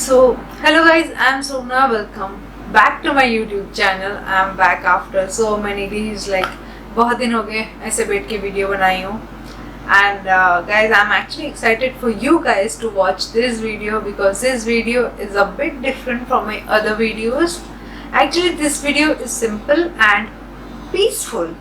So, hello guys, I'm Sona. Welcome back to my YouTube channel. I'm back after so many days. Like बहुत दिन हो गए ऐसे बैठ के वीडियो बनाई हूँ. And guys, I'm actually excited for you guys to watch this video because this video is a bit different from my other videos. Actually, this video is simple and peaceful.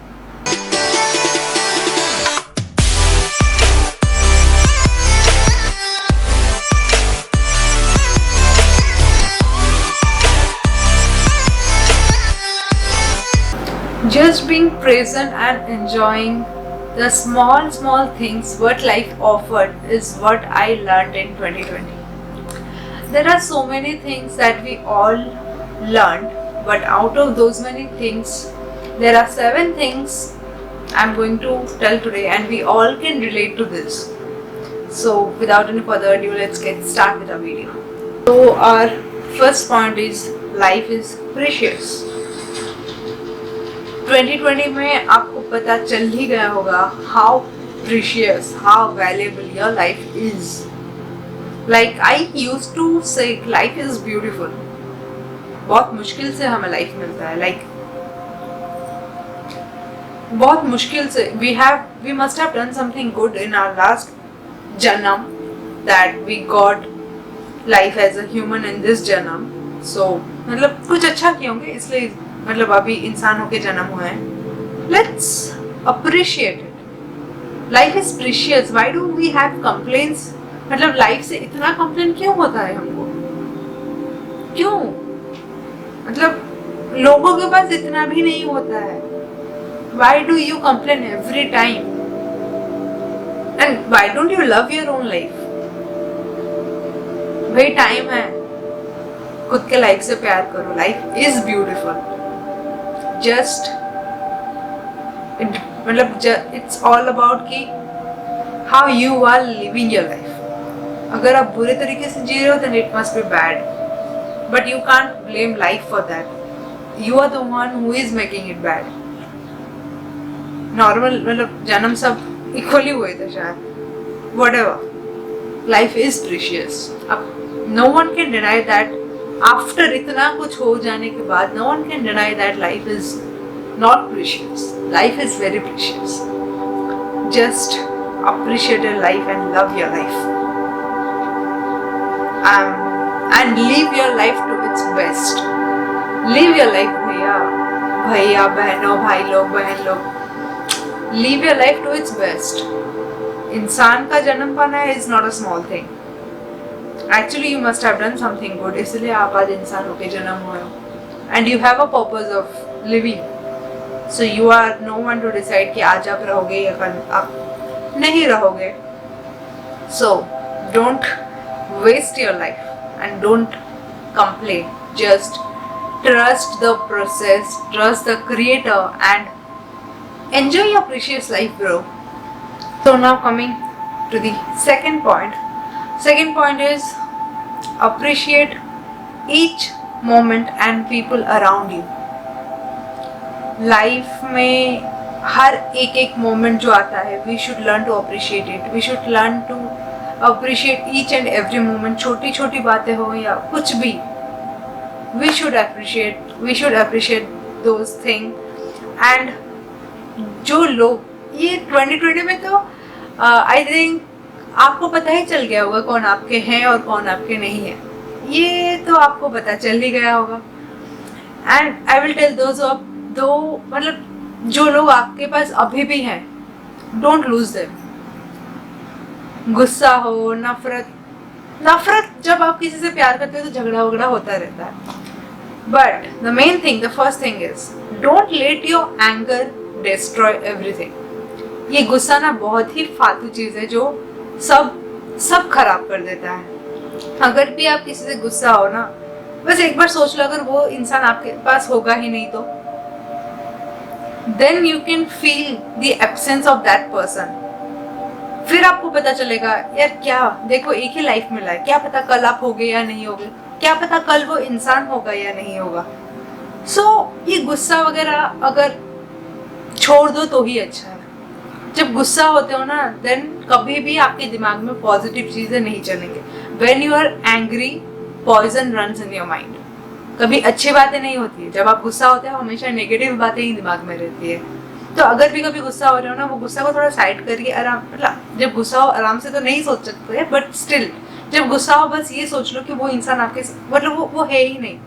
Just being present and enjoying the small things what life offered is what I learned in 2020. There are so many things that we all learned, but out of those many things, there are 7 things I'm going to tell today, and we all can relate to this. So without any further ado, let's get started with the video. So our first point is life is precious. 2020 में आपको पता चल ही गया होगा how precious, how valuable your life is. Like I used to say life is beautiful. बहुत मुश्किल से हमें लाइफ मिलता है. Like बहुत मुश्किल से we must have done something good in our last janam that we got life as a human in this janam. So मतलब कुछ अच्छा किए होंगे इसलिए मतलब अभी इंसान होके जन्म हुआ है. Let's appreciate it. Life is precious. Why do we have complaints? मतलब लाइफ से इतना कंप्लेन क्यों होता है हमको? क्यों? मतलब लोगों के पास इतना भी नहीं होता है. Why do you complain every time? And why don't you love your own life? भाई टाइम है, खुद के लाइफ से प्यार करो. Life is beautiful. Just मतलब it's all about कि how you are living your life. अगर आप बुरे तरीके से जी रहे हो then it must be bad, but you can't blame life for that. You are the one who is making it bad. Normal मतलब जन्म सब इक्वली हुए थे शायद. Whatever. Life is precious. अब no one can deny that. After इतना कुछ हो जाने के बाद no one can deny that life is not precious. Life is very precious. Just appreciate your life and love your life. And live your life to its best. Live your life भैया बहनों, भाई लोग, बहन लोग. Live your life to its best. इंसान का जन्म पाना is not a small thing. Actually, you must have done something good. इसलिए आप आज इंसान होके जन्म हुए हो. And you have a purpose of living. So you are no one to decide कि आज आप रहोगे या कल आप नहीं रहोगे. So don't waste your life and don't complain. Just trust the process, trust the creator and enjoy your precious life, bro. So now coming to the second point. Second point is appreciate each moment and people around you. Life में हर एक moment जो आता है we should learn to appreciate it. We should learn to appreciate each and every moment. छोटी छोटी बातें हो या कुछ भी, we should appreciate those things. And जो लोग ये 2020 में तो I think आपको पता ही चल गया होगा कौन आपके हैं और कौन आपके नहीं है. ये तो आपको पता चल ही गया होगा. एंड आई विल टेल दो मतलब जो लोग आपके पास अभी भी हैं, डोंट लूज देम. गुस्सा हो, नफरत जब आप किसी से प्यार करते हो तो झगड़ा वगड़ा होता रहता है. But the main thing, the first thing is don't let your anger destroy everything. ये गुस्सा ना बहुत ही फालतू चीज है जो सब खराब कर देता है. अगर भी आप किसी से गुस्सा हो ना, बस एक बार सोच लो अगर वो इंसान आपके पास होगा ही नहीं तो then you can feel the absence of that person. फिर आपको पता चलेगा यार क्या, देखो एक ही लाइफ मिला है, क्या पता कल आप होगे या नहीं होगे, क्या पता कल वो इंसान होगा या नहीं होगा. So ये गुस्सा वगैरह अगर छोड़ दो तो ही अच्छा है. जब गुस्सा होते हो ना देन कभी भी आपके दिमाग में पॉजिटिव चीजें नहीं चलेंगे. When you are angry poison runs in your mind. कभी अच्छी बातें नहीं होती है, जब आप गुस्सा होते हो हमेशा नेगेटिव बातें ही दिमाग में रहती है। तो अगर भी कभी गुस्सा हो रहे हो ना, वो गुस्सा को थोड़ा साइड करिए, आराम, मतलब जब गुस्सा हो आराम से तो नहीं सोच सकते, बट स्टिल जब गुस्सा हो बस ये सोच लो कि वो इंसान आपके मतलब वो है ही नहीं।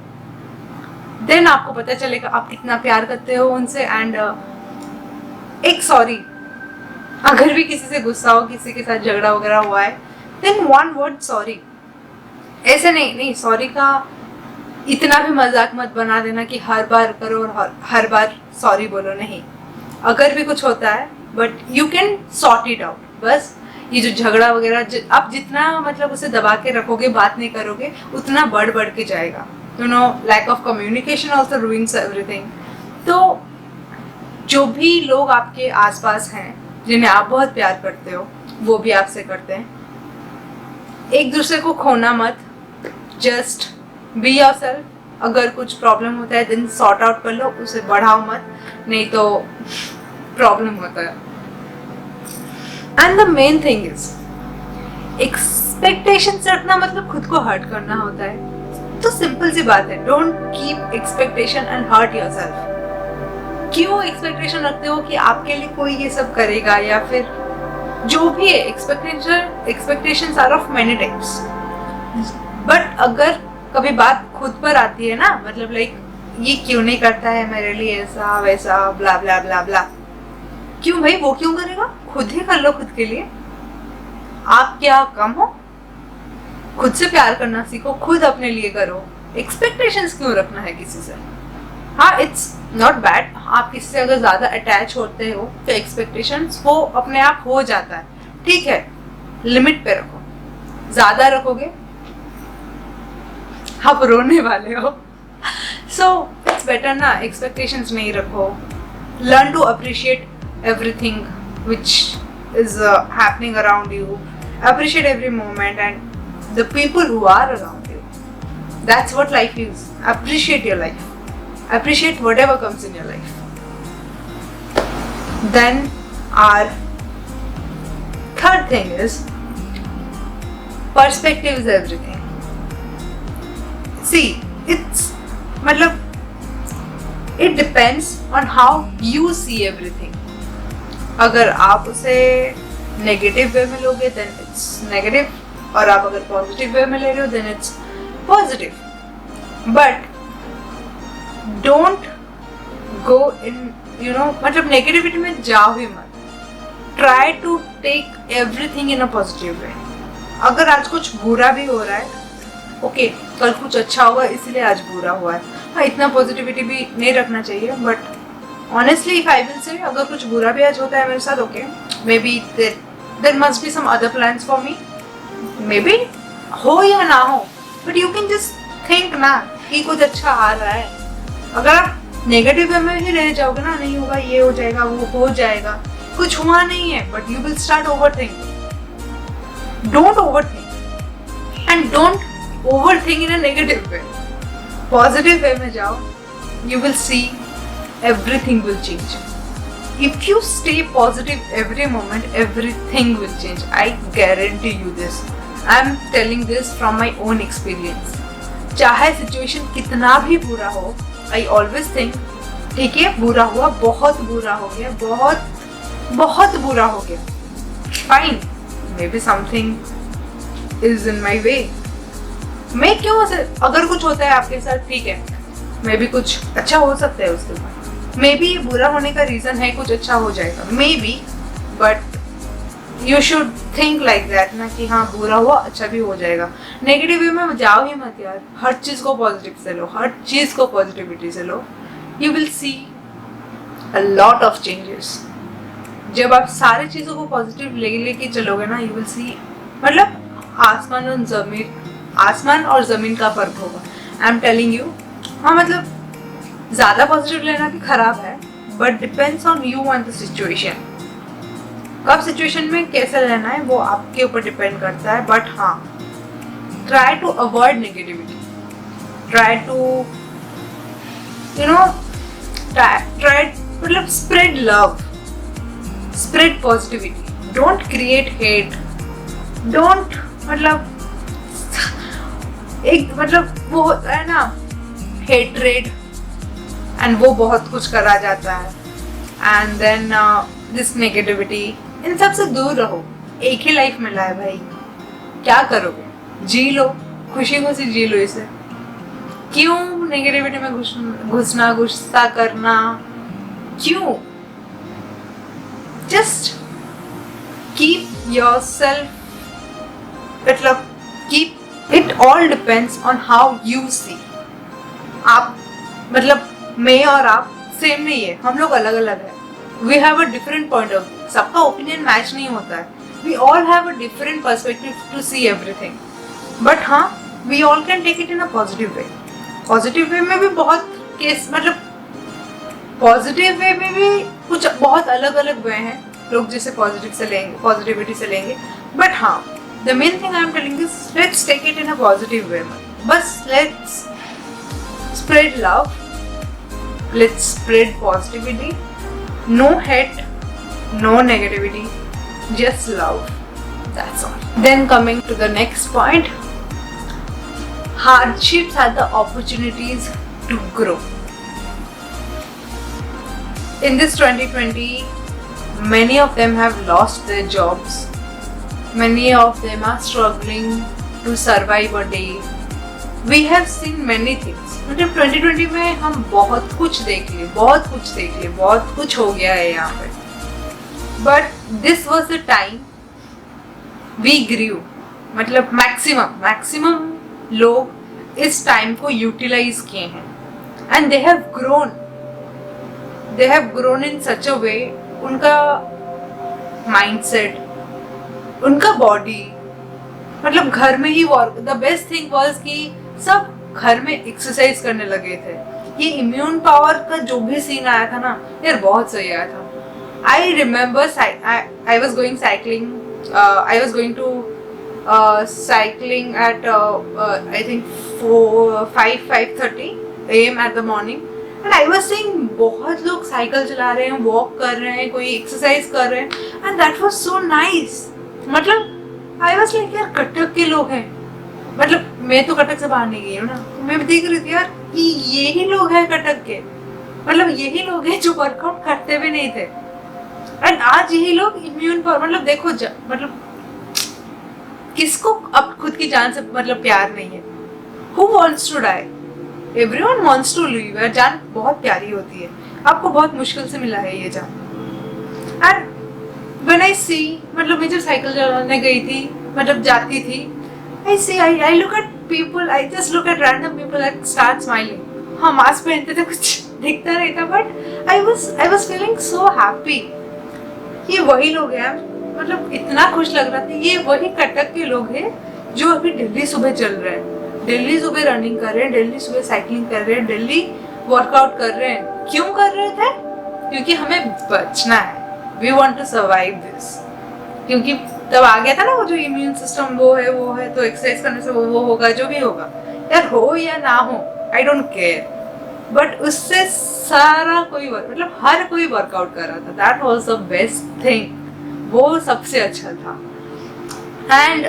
देन आपको पता चलेगा आप कितना प्यार करते हो उनसे। एंड एक सॉरी, अगर भी किसी से गुस्सा हो, किसी के साथ झगड़ा वगैरह हुआ है, देन वन वर्ड सॉरी। ऐसे नहीं सॉरी का इतना भी मजाक मत बना देना कि हर बार करो और हर बार सॉरी बोलो, नहीं। अगर भी कुछ होता है but you can sort it out. बस ये जो झगड़ा वगैरह आप जितना मतलब उसे दबा के रखोगे, बात नहीं करोगे, उतना बढ़ के जाएगा। Lack of communication also ruins everything. तो जो भी लोग आपके आसपास हैं जिन्हें आप बहुत प्यार करते हो, वो भी आपसे करते हैं। एक दूसरे को खोना मत, जस्ट बी योरसेल्फ। अगर कुछ प्रॉब्लम होता है देन सॉर्ट आउट कर लो, उसे बढ़ाओ मत, नहीं तो प्रॉब्लम होता है। And the main thing is, expectations रखना मतलब खुद को हर्ट करना होता है। तो सिंपल सी बात है, don't keep expectation and hurt yourself. क्यों एक्सपेक्टेशन रखते हो कि आपके लिए कोई ये सब करेगा, या फिर जो भी है। Expectations are of many types, but अगर कभी बात खुद पर आती है ना, मतलब लाइक ये क्यों नहीं करता है मेरे लिए, ऐसा वैसा ब्ला ब्ला ब्ला ब्ला, क्यों भाई, वो क्यों करेगा, खुद ही कर लो खुद के लिए। आप क्या कम हो? खुद से प्यार करना सीखो, खुद अपने लिए करो। एक्सपेक्टेशंस क्यों रखना है किसी से? हाँ, इट्स नॉट बैड, आप किसी से अगर ज्यादा अटैच होते हो तो एक्सपेक्टेशंस वो अपने आप हो जाता है, ठीक है, लिमिट पे रखो। ज्यादा रखोगे आप रोने वाले हो। सो इट्स बेटर ना, एक्सपेक्टेशंस नहीं रखो। Learn to appreciate everything which is happening around you, appreciate every moment and the people who are around you. That's what life is. Appreciate your life, appreciate whatever comes in your life. Then our third thing is, perspective is everything. See, it's मतलब it depends on how you see everything. अगर आप उसे negative way में लोगे then it's negative, और आप अगर positive way में ले रहे हो then it's positive. But don't go in मतलब नेगेटिविटी में जाओ ही मत। Try to take everything in a positive way. अगर आज कुछ बुरा भी हो रहा है, ओके, कल कुछ अच्छा होगा इसलिए आज बुरा हुआ है, हाँ, इतना पॉजिटिविटी भी नहीं रखना चाहिए। But honestly if I will say, अगर कुछ बुरा भी आज होता है मेरे साथ, okay, maybe there must be some other plans for me, maybe हो या ना हो, but you can just think ना कि कुछ अच्छा आ रहा है। अगर आप नेगेटिव वे में ही रह जाओगे ना, नहीं होगा, ये हो जाएगा, वो हो जाएगा, कुछ हुआ नहीं है, but you will start overthinking. Don't overthink and don't overthink in a negative way. Positive way में जाओ, you will see everything will change. If you stay positive every moment, everything will change. I guarantee you this, I am telling this from my own experience. चाहे situation कितना भी बुरा हो, I always think, ठीक है, बुरा हुआ, बहुत बुरा हो गया, बहुत बुरा हो गया, fine, maybe something is in my way. मैं क्यों, अगर कुछ होता है आपके साथ, ठीक है, मे बी कुछ अच्छा हो सकता है उसके बाद, मे बी बुरा होने का रीजन है कुछ अच्छा हो जाएगा, may be, but you should think like that ना, कि हाँ बुरा हुआ अच्छा भी हो जाएगा। नेगेटिव वे में जाओ ही मत यार, हर चीज को पॉजिटिव से लो, हर चीज को पॉजिटिविटी से लो। You will see a lot of changes. जब आप सारी चीजों को पॉजिटिव लेके चलोगे ना, यू विल सी, मतलब आसमान और जमीन का फर्क होगा। आई एम टेलिंग यू। हाँ, मतलब ज्यादा पॉजिटिव लेना भी खराब है, but depends on you and the situation. कब सिचुएशन में कैसे रहना है वो आपके ऊपर डिपेंड करता है। बट हाँ, try to avoid negativity, try to try मतलब spread love, spread positivity, don't create hate, don't मतलब एक मतलब वो होता है ना हेट्रेड, एंड वो बहुत कुछ करा जाता है, एंड देन दिस नेगेटिविटी, इन सब से दूर रहो। एक ही लाइफ मिला है भाई, क्या करोगे? जी लो, खुशी खुशी जी लो इसे। क्यों नेगेटिविटी में घुसना, गुस्सा करना, क्यों? जस्ट कीप योरसेल्फ, मतलब keep it all depends on how you see. आप मतलब मैं और आप सेम नहीं है, हम लोग अलग अलग है। We have a different point of view, सबका ओपिनियन मैच नहीं होता है। We all have a different perspective to see everything, but हाँ we all can take it in a positive way. Positive way में भी बहुत केस, मतलब positive way में भी कुछ बहुत अलग अलग वे हैं, लोग जिसे पॉजिटिव से लेंगे, पॉजिटिविटी से लेंगे, बट हाँ the main thing I am telling is let's take it in a positive way. बस let's spread love, let's spread positivity, no hate, no negativity, just love, that's all. Then coming to the next point, hardships are the opportunities to grow. In this 2020, many of them have lost their jobs, many of them are struggling to survive a day. We have seen many things, मतलब 2020 में हम बहुत कुछ देख लिए, बहुत कुछ हो गया है यहाँ पे, but this was the time we grieve. मतलब मैक्सिमम लोग इस टाइम को यूटिलाइज किए हैं, and they have grown in such a way, उनका माइंडसेट, उनका बॉडी, मतलब घर में ही work, the best thing was कि सब घर में एक्सरसाइज करने लगे थे। ये इम्यून पावर का जो भी सीन आया था ना यार, बहुत सही आया था। I remember I was going cycling, I was going to cycling at I think 5:30 AM at the morning, and I was seeing बहुत लोग साइकिल चला रहे हैं, वॉक कर रहे हैं, कोई एक्सरसाइज कर रहे हैं, and that was so nice। मतलब आई वॉज लाइक यार कटक के लोग हैं, मतलब मैं तो कटक से बाहर नहीं गई हूँ ना, मैं देख रही थी यार कि यही लोग हैं कटक के, मतलब यही लोग हैं जो वर्कआउट करते भी नहीं थे, एंड आज यही लोग इम्यून पर, मतलब देखो मतलब किसको अब खुद की जान से मतलब प्यार नहीं है? Who wants to die? Everyone wants to live। यार जान बहुत प्यारी होती है, आपको बहुत मुश्किल से मिला है ये जान। एंड when I see, मतलब मैं जब साइकिल चलाने गई थी, मतलब जाती थी, I look at people, I just look at random people and start smiling। हाँ मास्क पहनते थे, कुछ दिखता नहीं था, but I was feeling so happy। ये वही लोग हैं, मतलब इतना खुश लग रहा था, ये वही कटक के लोग हैं जो अभी दिल्ली सुबह चल रहे हैं, दिल्ली सुबह रनिंग कर रहे हैं, दिल्ली सुबह साइकिलिंग कर रहे हैं, दिल्ली वर्कआउट कर रहे हैं। क्यों कर रहे थे? क्योंकि हमें बचना है, we want to survive this. क्योंकि तब आ गया था ना वो जो इम्यून सिस्टम, वो है तो एक्सरसाइज करने से वो होगा, जो भी होगा यार, हो या ना हो आई डोंट केयर, बट उससे सारा कोई मतलब हर कोई वर्कआउट कर रहा था। That was the best thing, वो सबसे अच्छा था। एंड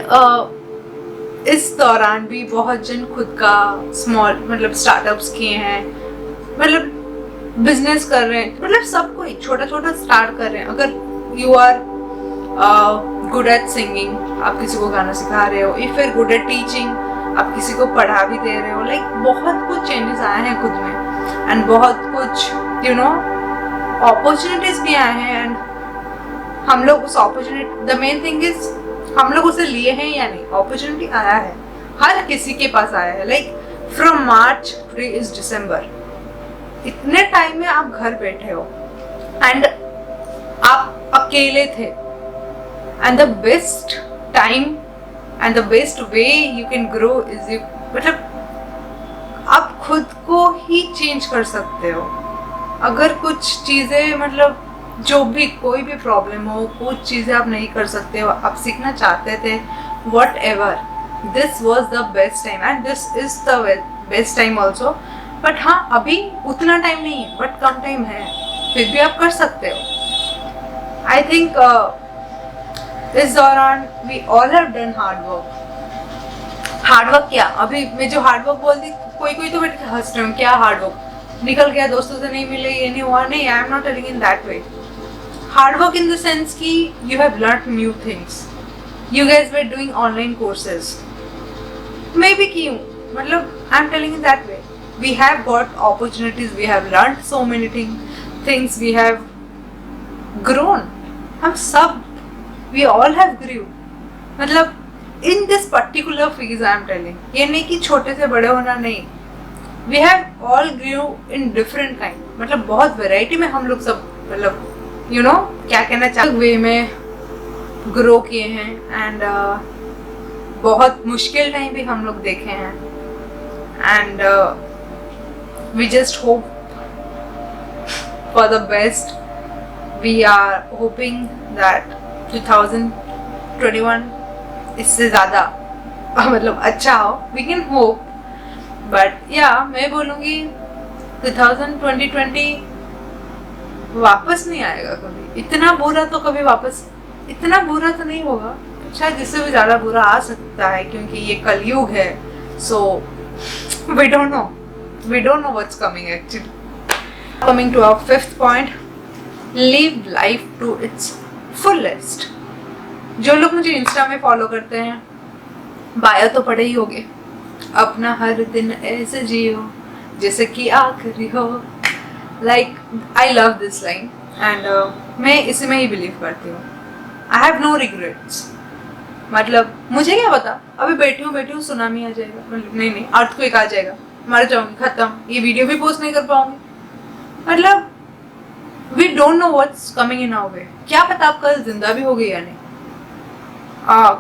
इस दौरान भी बहुत जन खुद का स्मॉल मतलब स्टार्टअप्स किए हैं, मतलब बिजनेस कर रहे हैं, मतलब सब कोई छोटा छोटा स्टार्ट कर रहे हैं। अगर you are good at singing, आप किसी को गाना सिखा रहे हो, if you're good at teaching, आप किसी को पढ़ा भी दे रहे हो, लाइक बहुत कुछ चेंजेस आए हैं खुद में, एंड बहुत कुछ यू नो अपॉर्चुनिटीज भी आए हैं, एंड हम लोग उस opportunity, the main thing is हम लोग उसे लिए हैं या नहीं। अपॉर्चुनिटी आया है, हर किसी के पास आया है, like from March today is December, इतने टाइम में आप घर बैठे हो एंड आप अकेले थे, and the best time and the best way you can grow is you, मतलब आप खुद को ही चेंज कर सकते हो। अगर कुछ चीज़ें मतलब जो भी कोई भी प्रॉब्लम हो, कुछ चीज़ें आप नहीं कर सकते हो, आप सीखना चाहते थे, what ever, this was the best time and this is the best time also. But हाँ अभी उतना टाइम नहीं है, बट कम टाइम है, फिर भी आप कर सकते हो। आई थिंक इस दौरान we all have done hard work. Hard work क्या, अभी मैं जो हार्डवर्क बोलती, कोई तो बैठ के हंस रहे हो, क्या हार्डवर्क, निकल गया, दोस्तों से नहीं मिले, ये नहीं हुआ, नहीं, I am not telling in that way. Hard work in the sense कि you have learn new things, you guys were doing online courses, maybe क्यों, मतलब I am telling in that way. We have got opportunities, we have learned so many things, we have grown. हम सब, we all have grew. मतलब in this particular phase I am telling, ये नहीं कि छोटे से बड़े होना, नहीं. We have all grew in different kind. मतलब बहुत variety में हम लोग सब, मतलब you know क्या कहना चाहते वे में grow किए हैं, and बहुत मुश्किल टाइम भी हम लोग देखे हैं, and we just hope for the best. We are hoping that 2021 इससे ज़्यादा मतलब अच्छा हो. We can hope, but yeah, मैं बोलूँगी 2020 वापस नहीं आएगा कभी. इतना बुरा तो कभी वापस, इतना बुरा तो नहीं होगा, शायद इससे भी ज़्यादा बुरा आ सकता है, क्योंकि ये कलयुग है. So we don't know what's coming actually. Coming to our fifth point, live life to its fullest. जो लोग मुझे इंस्टा में फॉलो करते हैं, बायो तो पढ़े ही होगे, अपना हर दिन ऐसे जियो जैसे कि आखिरी हो. Like I love this line, and मैं इसी में ही बिलीव करती हूँ. I have no regrets. मतलब मुझे क्या पता, अभी बैठी हूँ सुनामी आ जाएगा, मतलब नहीं अर्थक्वेक आ जाएगा, मर जाऊंगी, खत्म, ये वीडियो भी पोस्ट नहीं कर पाऊंगी. मतलब we don't know what's coming in our way. क्या पता आप कल जिंदा भी हो गए या नहीं.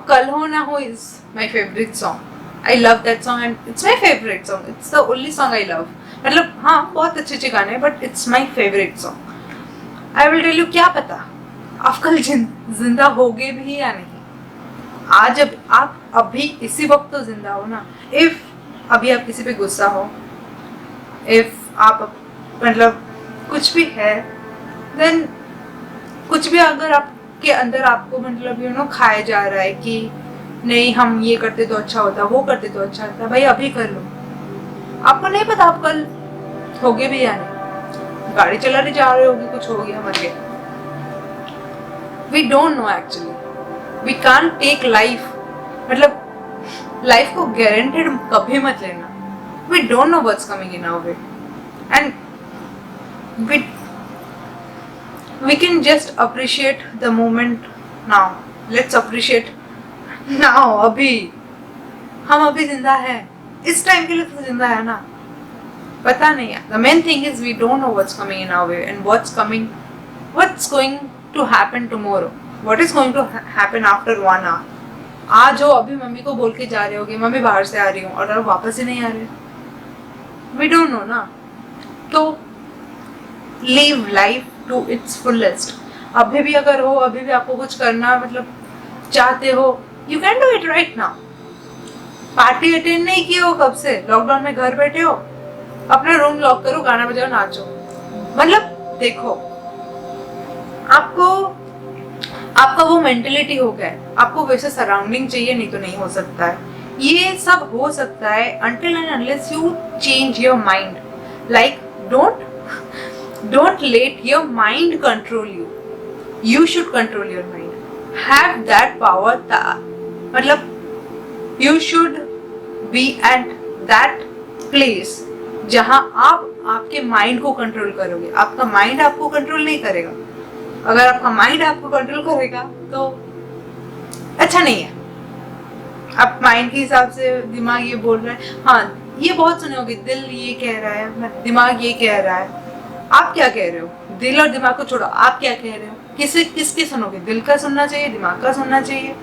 कल Ho Na Ho is my favourite song. I love that song and it's my favourite song. It's the only song I love. मतलब हाँ, बहुत अच्छे गाने हैं, but it's my favourite song. I will tell you, क्या पता आप कल जिंदा होगे भी या नहीं. आज अब आप अभी इसी वक्त तो जिंदा हो ना. इफ अभी आप किसी पे गुस्सा हो, इफ आप मतलब कुछ भी है, देन कुछ भी अगर आपके अंदर आपको मतलब यू नो खाया जा रहा है कि नहीं हम ये करते तो अच्छा होता, वो करते तो अच्छा होता, भाई अभी कर लो. आपको नहीं पता आप कल होगे भी या नहीं. गाड़ी चलाने जा रहे होगे, कुछ हो गया, मर गए. We don't know actually. We can't take life, मतलब लाइफ को गारंटेड कभी मत लेना. We don't know what's coming in our way, and we can just appreciate the moment now. Let's appreciate now. अभी हम अभी जिंदा हैं, इस टाइम के लिए तो जिंदा है ना. पता नहीं है. The main thing is we don't know what's coming in our way and what's going to happen tomorrow. What is going to happen after 1 hour. आज हो, अभी मम्मी को बोल के जा रहे होगे मम्मी बाहर से आ रही हूँ, और वापस ही नहीं आ रहे. We don't know ना. तो live life to its fullest. अभी भी अगर हो, अभी भी आपको कुछ करना मतलब चाहते हो, you can do it right now. Party attend नहीं की हो कब से, लॉकडाउन में घर बैठे हो, अपना रूम लॉक करो, गाना बजाओ, नाचो. मतलब देखो, आपका वो मेंटेलिटी हो गया है, आपको वैसे सराउंडिंग चाहिए, नहीं तो नहीं हो सकता है. ये सब हो सकता है until and unless you change your mind. Like don't let your mind control you. You should control your mind. Have that power. मतलब you should be at that place जहाँ आप आपके माइंड को कंट्रोल करोगे. आपका माइंड आपको control नहीं करेगा. अगर आपका माइंड आपको कंट्रोल करेगा तो अच्छा नहीं है. आप माइंड के हिसाब से, दिमाग ये बोल रहा है, हाँ ये बहुत सुने होगे, दिल ये कह रहा है, दिमाग ये कह रहा है. आप क्या कह रहे हो? दिल और दिमाग को छोड़ो, आप क्या कह रहे हो? किसके सुनोगे? दिल का सुनना चाहिए, दिमाग का सुनना चाहिए,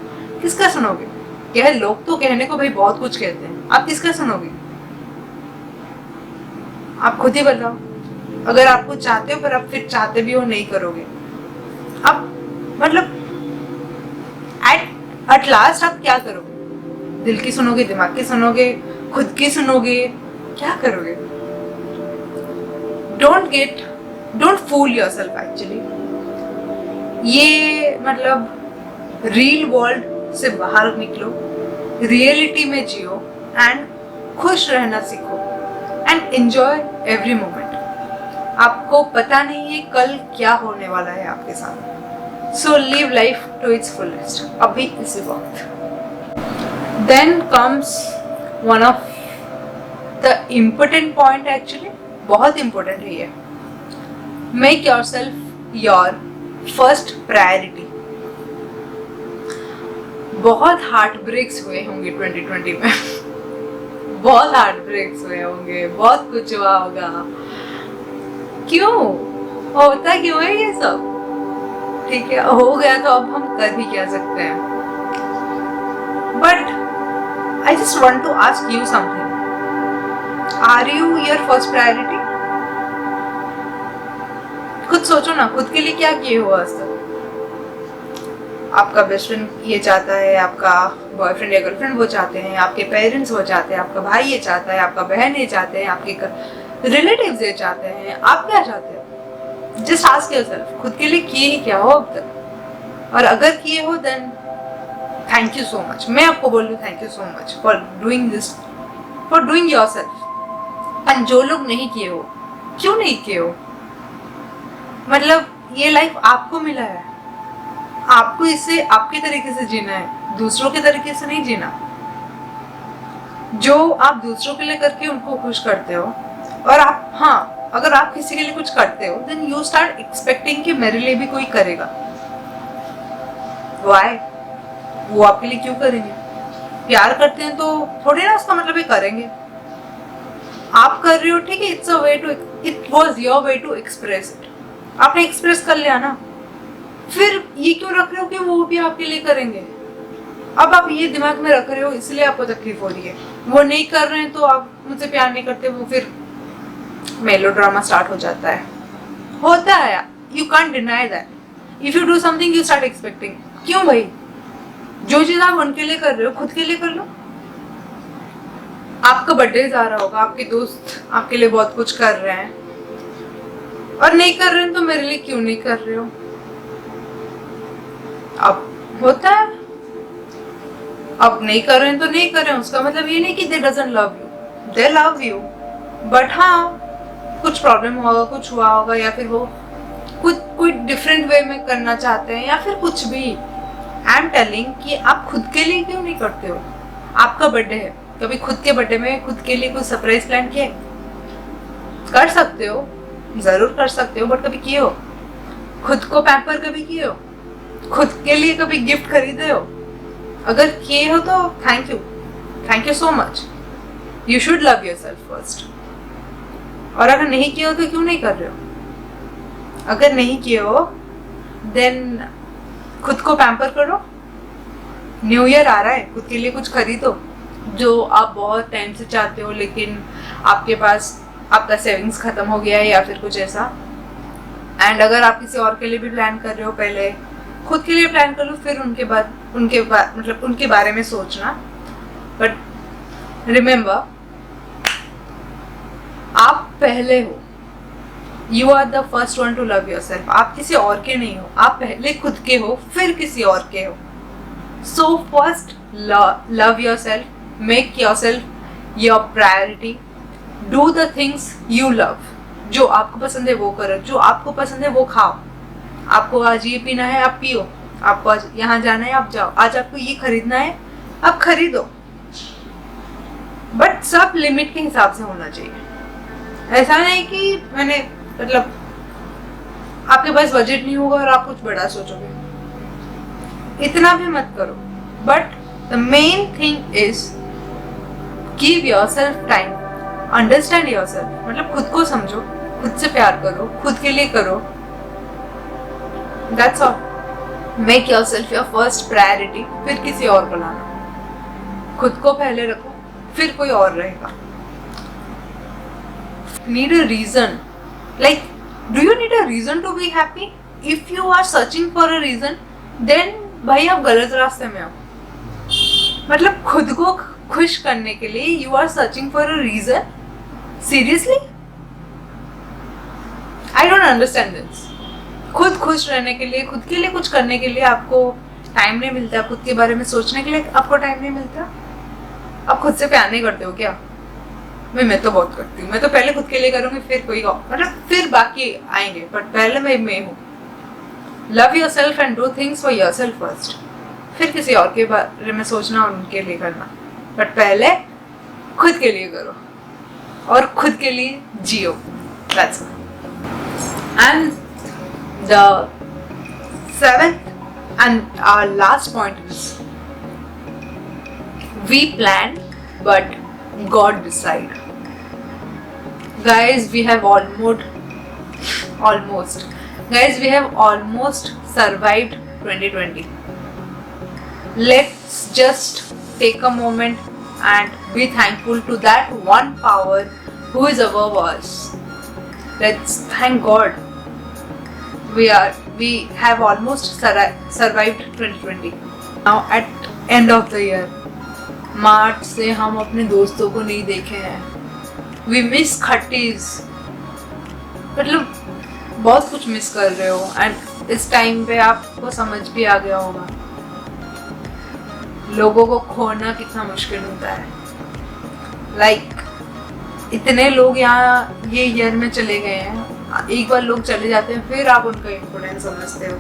किसका सुनोगे? क्या है, लोग तो कहने को भाई बहुत कुछ कहते हैं, आप किसका सुनोगे? आप खुद ही बताओ. अगर आपको चाहते हो पर आप फिर चाहते भी हो नहीं करोगे, आप मतलब एट लास्ट आप क्या करोगे? दिल की सुनोगे, दिमाग की सुनोगे, खुद की सुनोगे, क्या करोगे? Don't fool yourself actually. ये मतलब रियल वर्ल्ड से बाहर निकलो, रियलिटी में जियो, एंड खुश रहना सीखो एंड एंजॉय एवरी मोमेंट। आपको पता नहीं है कल क्या होने वाला है आपके साथ, so live life to its fullest अभी इसी वक्त। Then comes one of the important point, actually बहुत इम्पोर्टेंट है ये, make yourself your first priority. बहुत हार्ट ब्रेक्स हुए होंगे 2020 में बहुत हार्ट ब्रेक्स हुए होंगे, बहुत कुछ हुआ होगा। क्यों होता, क्यों है ये सब? ठीक है, हो गया तो अब हम कर भी क्या सकते हैं। But I just want to ask you something, are you your first priority? खुद सोचो ना, खुद के लिए क्या किए हो आज तक? आपका बेस्ट फ्रेंड ये चाहता है, आपका बॉयफ्रेंड या गर्लफ्रेंड वो चाहते हैं, आपके पेरेंट्स वो चाहते हैं, आपका भाई ये चाहता है, आपका बहन ये चाहते हैं, आपके रिलेटिव्स ये चाहते हैं, आप क्या चाहते हो? जस्ट आस्क योरसेल्फ, खुद के लिए किए ही क्या हो अब तक? और अगर किए हो then thank you so much. मैं आपको बोल रही हूँ thank you so much for doing this, for doing yourself. And जो लोग नहीं किए हो, क्यों नहीं किए हो? मतलब ये लाइफ आपको मिला है, आपको इसे आपके तरीके से जीना है, दूसरों के तरीके से नहीं जीना। जो आप दूसरों के लिए करके उनको खुश करते हो, और आप, हाँ, अगर आप किसी के लिए कुछ करते हो देन यू स्टार्ट एक्सपेक्टिंग कि मेरे लिए भी कोई करेगा। व्हाई? वो आपके लिए क्यों करेंगे? प्यार करते हैं तो थोड़ी ना उसका मतलब ये करेंगे। आप कर रहे हो, ठीक है, it's a way to, it was your way to express it. आपने एक्सप्रेस कर लिया ना, फिर ये क्यों रख रहे हो कि वो भी आपके लिए करेंगे? अब आप ये दिमाग में रख रहे हो इसलिए आपको तकलीफ हो रही है। वो नहीं कर रहे हैं तो आप मुझसे प्यार नहीं करते, वो फिर मेलोड्रामा स्टार्ट हो जाता है। होता है, you can't deny that. If you do something you start expecting. क्यों भाई? जो चीज आप उनके लिए कर रहे हो खुद के लिए कर लो। आपका बर्थडे आ रहा होगा, आपके दोस्त आपके लिए बहुत कुछ कर रहे हैं और नहीं कर रहे हैं तो मेरे लिए क्यों नहीं कर रहे हो? अब होता है, अब नहीं कर रहे हैं तो नहीं कर रहे हैं, उसका मतलब ये नहीं कि दे doesn't love you, they love you. But हाँ, कुछ प्रॉब्लम होगा, कुछ हुआ होगा, या फिर वो कुछ कोई डिफरेंट वे में करना चाहते हैं, या फिर कुछ भी। आई एम टेलिंग कि आप खुद के लिए क्यों नहीं करते हो? आपका बर्थडे है, कभी खुद के बर्थडे में खुद के लिए कुछ सरप्राइज प्लान किया? कर सकते हो, जरूर कर सकते हो, बट कभी किए हो? खुद को पैम्पर कभी किए हो? खुद के लिए कभी गिफ्ट खरीदे हो? अगर किए हो तो thank you so much. You should love yourself first. और अगर नहीं किए हो तो क्यों नहीं कर रहे हो? अगर नहीं किए हो देन खुद को पैम्पर करो। न्यू ईयर आ रहा है, खुद के लिए कुछ खरीदो जो आप बहुत टाइम से चाहते हो, लेकिन आपके पास आपका सेविंग्स खत्म हो गया है या फिर कुछ ऐसा। एंड अगर आप किसी और के लिए भी प्लान कर रहे हो, पहले खुद के लिए प्लान कर लो, फिर उनके बारे में सोचना। बट रिमेम्बर, आप पहले हो, you are the first one to love yourself. आप किसी और के नहीं हो, आप पहले खुद के हो, फिर किसी और के हो। So first love yourself, make yourself your priority, do the things you love. जो आपको पसंद है वो करो, जो आपको पसंद है वो खाओ। आपको आज ये पीना है आप पियो, आपको आज यहाँ जाना है आप जाओ, आज आपको ये खरीदना है आप खरीदो। बट सब लिमिट के हिसाब से होना चाहिए। ऐसा नहीं कि मैंने मतलब आपके पास बजट नहीं होगा और आप कुछ बड़ा सोचोगे, इतना भी मत करो। But the main thing is give yourself time, understand yourself. मतलब खुद को समझो, खुद से प्यार करो, खुद के लिए करो। That's all. Make yourself your first priority, फिर किसी और को लाना। खुद को पहले रखो, फिर कोई और रहेगा। Need a reason. Like, do you need a reason to be happy? If you are searching for a reason, then भाई आप गलत रास्ते में हो। मतलब खुद को खुश करने के लिए you are searching for a reason? Seriously? I don't understand this. खुद खुश रहने के लिए, खुद के लिए कुछ करने के लिए आपको टाइम नहीं मिलता, खुद के बारे में सोचने के लिए आपको टाइम नहीं मिलता। आप खुद से प्यार नहीं करते हो क्या? मैं तो बहुत करती हूँ। मैं तो पहले खुद के लिए करूँगी, फिर कोई मतलब फिर बाकी आएंगे, बट पहले मैं हूँ। Love your self and do things for your self first, फिर किसी और के बारे में सोचना और उनके लिए करना, बट पहले खुद के लिए करो और खुद के लिए जियो। That's all. And the seventh and our last point is, we plan but God decide. Guys, we have almost survived 2020. Let's just take a moment and be thankful to that one power who is above us. Let's thank God. We have almost survived 2020. Now at end of the year, मार्च से हम अपने दोस्तों को नहीं देखे हैं. We miss खट्टीज, मतलब बहुत कुछ मिस कर रहे हो. एंड इस टाइम पे आपको समझ भी आ गया होगा लोगों को खोना कितना मुश्किल होता है. इतने लोग यहाँ ये ईयर में चले गए हैं. एक बार लोग चले जाते हैं, फिर आप उनका इम्पोर्टेंस समझते हो.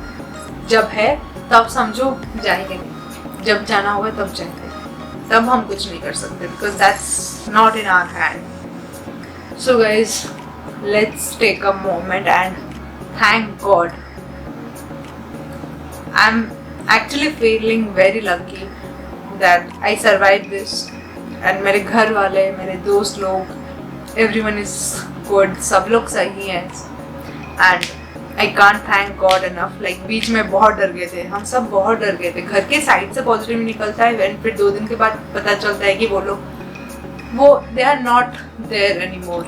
जब है तब समझो, जाएंगे नहीं. जब जाना होगा तब जाएंगे. तब हम कुछ नहीं कर सकते, because that's not in our hand. So guys, let's take a moment and thank God. I am actually feeling very lucky that I survive this. And मेरे घर वाले, मेरे दोस्त लोग, everyone is good, सब लोग सही हैं. And I can't thank God enough. बीच में बहुत डर गए थे, हम सब बहुत डर गए थे. घर के साइड से पॉजिटिव निकलता है, फिर 2 दिन के बाद पता चलता है कि वो they are not there anymore.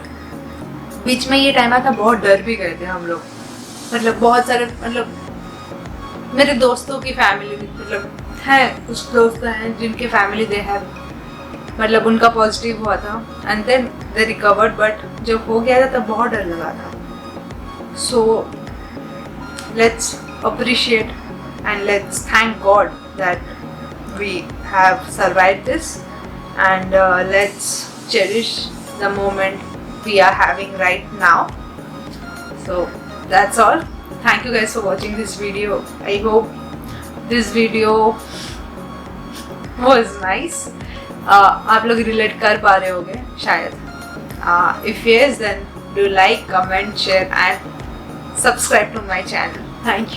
बीच में ये टाइम आया था, बहुत डर भी गए थे हम लोग. बहुत सारे मेरे दोस्तों की फैमिली, है कुछ दोस्त हैं जिनके फैमिली दे हैव उनका पॉजिटिव हुआ था and then they recovered. But जब हो गया था तब बहुत डर लगा था. सो let's appreciate and let's thank God that we have survived this, and let's cherish the moment we are having right now. So that's all. Thank you guys for watching this video. I hope this video was nice. आप लोग relate कर पा रहे होंगे शायद. If yes, then do like, comment, share and subscribe to my channel. Thank you.